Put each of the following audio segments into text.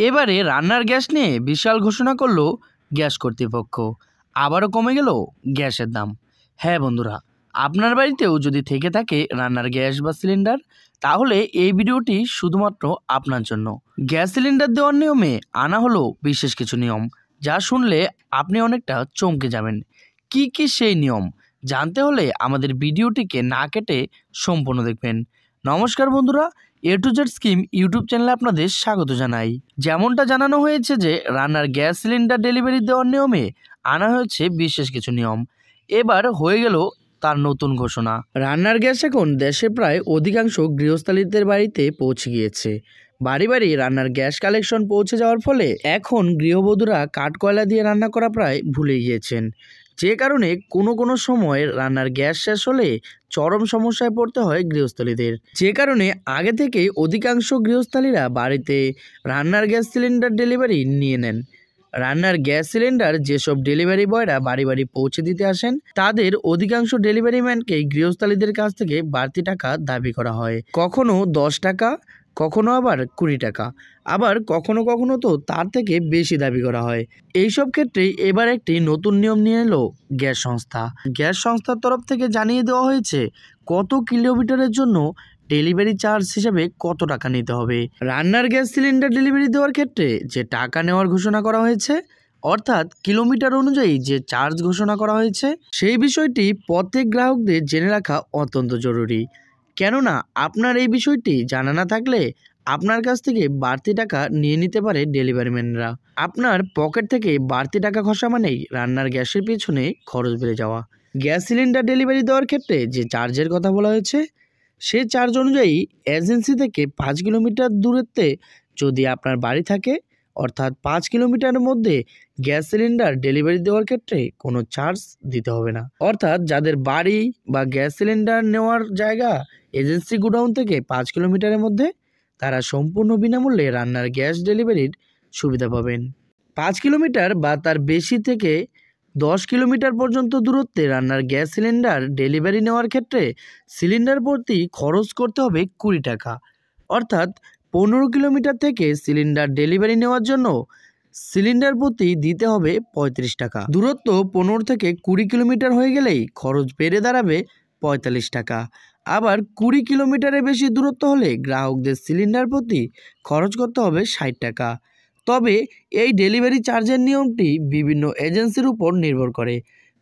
এবারে রান্নার গ্যাস নিয়ে বিশাল ঘোষণা করলো গ্যাস কর্তৃপক্ষ। আবারও কমে গেল গ্যাসের দাম। হ্যাঁ বন্ধুরা, আপনার বাড়িতেও যদি থেকে থাকে রান্নার গ্যাস বা সিলিন্ডার, তাহলে এই ভিডিওটি শুধুমাত্র আপনার জন্য। গ্যাস সিলিন্ডার দেওয়ার নিয়মে আনা হলো বিশেষ কিছু নিয়ম, যা শুনলে আপনি অনেকটা চমকে যাবেন। কি কি সেই নিয়ম জানতে হলে আমাদের ভিডিওটিকে না কেটে সম্পূর্ণ দেখবেন। নমস্কার বন্ধুরা, এ টু জেড স্কিম ইউটিউব চ্যানেলে আপনাদের স্বাগত জানাই। যেমনটা জানানো হয়েছে যে রান্নার গ্যাস সিলিন্ডার ডেলিভারি দেওয়ার নিয়মে আনা হয়েছে বিশেষ কিছু নিয়ম। এবার হয়ে গেল তার নতুন ঘোষণা। রান্নার গ্যাস এখন দেশে প্রায় অধিকাংশ গৃহস্থালীদের বাড়িতে পৌঁছে গিয়েছে। বাড়ি বাড়ি রান্নার গ্যাস কালেকশন পৌঁছে যাওয়ার ফলে এখন গৃহবধূরা কাঠকয়লা দিয়ে রান্না করা প্রায় ভুলে গিয়েছেন, যে কারণে কোনো সময় রান্নার গ্যাস শেষ হলে চরম সমস্যায় পড়তে হয় গৃহস্থালীদের। যে কারণে আগে থেকেই অধিকাংশ গৃহস্থালীরা বাড়িতে রান্নার গ্যাস সিলিন্ডার ডেলিভারি নিয়ে নেন। রান্নার গ্যাস সিলিন্ডার যেসব ডেলিভারি বয়রা বাড়ি বাড়ি পৌঁছে দিতে আসেন, তাদের অধিকাংশ ডেলিভারি ম্যানকে গৃহস্থালীদের কাছ থেকে বাড়তি টাকা দাবি করা হয়। কখনো 10 টাকা, কখনো আবার 20 টাকা, আবার কখনো তো তার থেকে বেশি দাবি করা হয়। এইসব ক্ষেত্রে এবার একটি নতুন নিয়ম নিয়ে এলো গ্যাস সংস্থা। গ্যাস সংস্থার তরফ থেকে জানিয়ে দেওয়া হয়েছে কত কিলোমিটারের জন্য ডেলিভারি চার্জ হিসেবে কত টাকা নিতে হবে। রান্নার গ্যাস সিলিন্ডার ডেলিভারি দেওয়ার ক্ষেত্রে যে টাকা নেওয়ার ঘোষণা করা হয়েছে, অর্থাৎ কিলোমিটার অনুযায়ী যে চার্জ ঘোষণা করা হয়েছে, সেই বিষয়টি প্রত্যেক গ্রাহকদের জেনে রাখা অত্যন্ত জরুরি। কেননা আপনার এই বিষয়টি জানা না থাকলে আপনার কাছ থেকে বাড়তি টাকা নিয়ে নিতে পারে ডেলিভারি ম্যানরা। আপনার পকেট থেকে বাড়তি টাকা খসা মানেই রান্নার গ্যাসের পেছনে খরচ বেড়ে যাওয়া। গ্যাস সিলিন্ডার ডেলিভারি দেওয়ার ক্ষেত্রে যে চার্জের কথা বলা হয়েছে, সেই চার্জ অনুযায়ী এজেন্সি থেকে 5 কিলোমিটার দূরত্বে যদি আপনার বাড়ি থাকে, অর্থাৎ 5 কিলোমিটারের মধ্যে গ্যাস সিলিন্ডার ডেলিভারি দেওয়ার ক্ষেত্রে কোনো চার্জ দিতে হবে না। অর্থাৎ যাদের বাড়ি বা গ্যাস সিলিন্ডার নেওয়ার জায়গা এজেন্সি গোডাউন থেকে 5 কিলোমিটারের মধ্যে, তারা সম্পূর্ণ বিনামূল্যে রান্নার গ্যাস ডেলিভারির সুবিধা পাবেন। 5 কিলোমিটার বা তার বেশি থেকে 10 কিলোমিটার পর্যন্ত দূরত্বে রান্নার গ্যাস সিলিন্ডার ডেলিভারি নেওয়ার ক্ষেত্রে সিলিন্ডার প্রতি খরচ করতে হবে 20 টাকা। অর্থাৎ 15 কিলোমিটার থেকে সিলিন্ডার ডেলিভারি নেওয়ার জন্য সিলিন্ডার প্রতি দিতে হবে 35 টাকা। দূরত্ব 15 থেকে 20 কিলোমিটার হয়ে গেলেই খরচ বেড়ে দাঁড়াবে 45 টাকা। আবার 20 কিলোমিটারের বেশি দূরত্ব হলে গ্রাহকদের সিলিন্ডার প্রতি খরচ করতে হবে 60 টাকা। তবে এই ডেলিভারি চার্জের নিয়মটি বিভিন্ন এজেন্সির উপর নির্ভর করে।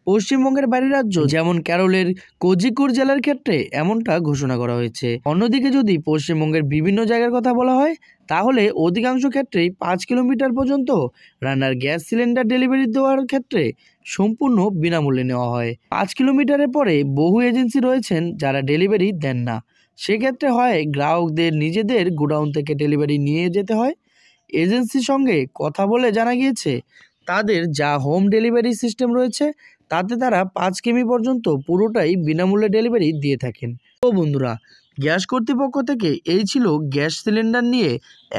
পশ্চিমবঙ্গের বাইরে রাজ্য যেমন কেরলের কোজিকোড জেলার ক্ষেত্রে এমনটা ঘোষণা করা হয়েছে। অন্যদিকে যদি পশ্চিমবঙ্গের বিভিন্ন জায়গার কথা বলা হয়, তাহলে অধিকাংশ ক্ষেত্রেই 5 কিলোমিটার পর্যন্ত রান্নার গ্যাস সিলিন্ডার ডেলিভারি দেওয়ার ক্ষেত্রে সম্পূর্ণ বিনামূল্যে নেওয়া হয়। 5 কিলোমিটারের পরে বহু এজেন্সি রয়েছেন যারা ডেলিভারি দেন না। সেক্ষেত্রে হয় গ্রাহকদের নিজেদের গোডাউন থেকে ডেলিভারি নিয়ে যেতে হয়। এজেন্সির সঙ্গে কথা বলে জানা গিয়েছে তাদের যা হোম ডেলিভারি সিস্টেম রয়েছে, তাতে তারা 5 কিমি পর্যন্ত পুরোটাই বিনামূল্যে ডেলিভারি দিয়ে থাকেন। তো বন্ধুরা, গ্যাস কর্তৃপক্ষ থেকে এই ছিল গ্যাস সিলিন্ডার নিয়ে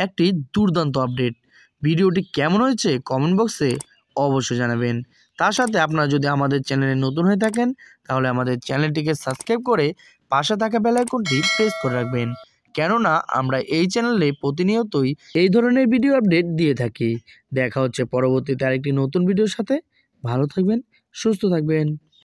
একটি দুর্দান্ত আপডেট। ভিডিওটি কেমন হয়েছে কমেন্ট বক্সে অবশ্যই জানাবেন। তার সাথে আপনারা যদি আমাদের চ্যানেলে নতুন হয়ে থাকেন, তাহলে আমাদের চ্যানেলটিকে সাবস্ক্রাইব করে পাশে থাকা বেল আইকনটি প্রেস করে রাখবেন। কেননা আমরা এই চ্যানেলে প্রতিনিয়তই এই ধরনের ভিডিও আপডেট দিয়ে থাকি। দেখা হচ্ছে পরবর্তীতে আরেকটি নতুন ভিডিওর সাথে। ভালো থাকবেন, সুস্থ থাকবেন।